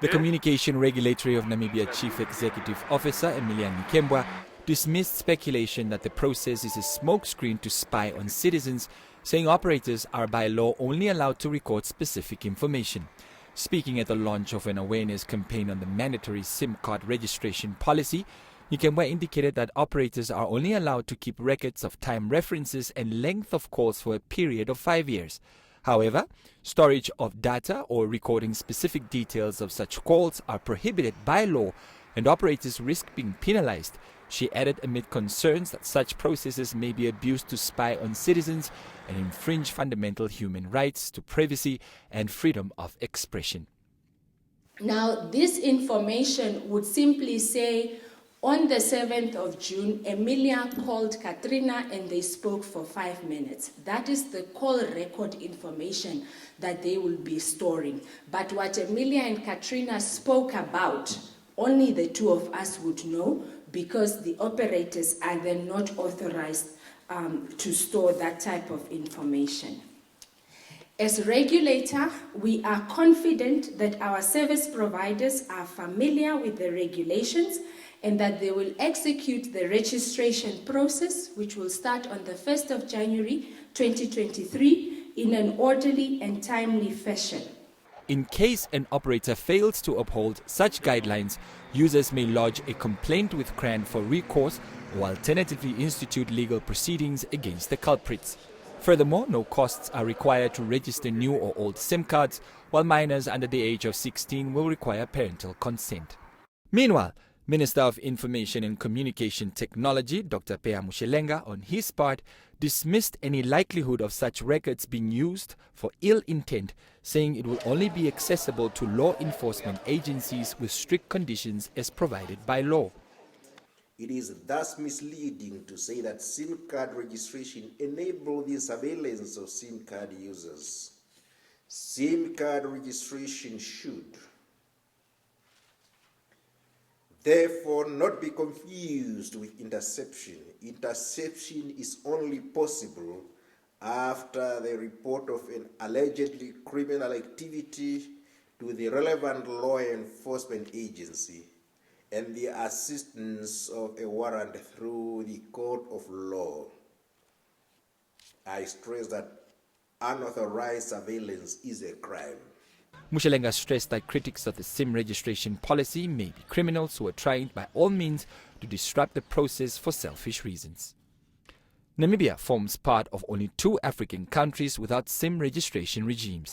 The Communication Regulatory of Namibia Chief Executive Officer Emilia Nkembwa dismissed speculation that the process is a smokescreen to spy on citizens, saying operators are by law only allowed to record specific information. Speaking at the launch of an awareness campaign on the mandatory SIM card registration policy, Nkembwa indicated that operators are only allowed to keep records of time references and length of calls for a period of 5 years. However, storage of data or recording specific details of such calls are prohibited by law and operators risk being penalized. She added amid concerns that such processes may be abused to spy on citizens and infringe fundamental human rights to privacy and freedom of expression. Now, this information would simply say, on the 7th of June, Emilia called Katrina and they spoke for 5 minutes. That is the call record information that they will be storing. But what Emilia and Katrina spoke about, only the two of us would know, because the operators are then not authorized to store that type of information. As regulator, we are confident that our service providers are familiar with the regulations and that they will execute the registration process, which will start on the 1st of January 2023, in an orderly and timely fashion. In case an operator fails to uphold such guidelines, users may lodge a complaint with CRAN for recourse or alternatively institute legal proceedings against the culprits. Furthermore, no costs are required to register new or old SIM cards, while minors under the age of 16 will require parental consent. Meanwhile, Minister of Information and Communication Technology, Dr. Pea Mushelenga, on his part, dismissed any likelihood of such records being used for ill intent, saying it will only be accessible to law enforcement agencies with strict conditions as provided by law. It is thus misleading to say that SIM card registration enables the surveillance of SIM card users. SIM card registration should therefore not be confused with interception. Interception is only possible after the report of an allegedly criminal activity to the relevant law enforcement agency and the assistance of a warrant through the court of law. I stress that unauthorized surveillance is a crime. Mushelenga stressed that critics of the SIM registration policy may be criminals who are trying by all means to disrupt the process for selfish reasons. Namibia forms part of only 2 African countries without SIM registration regimes.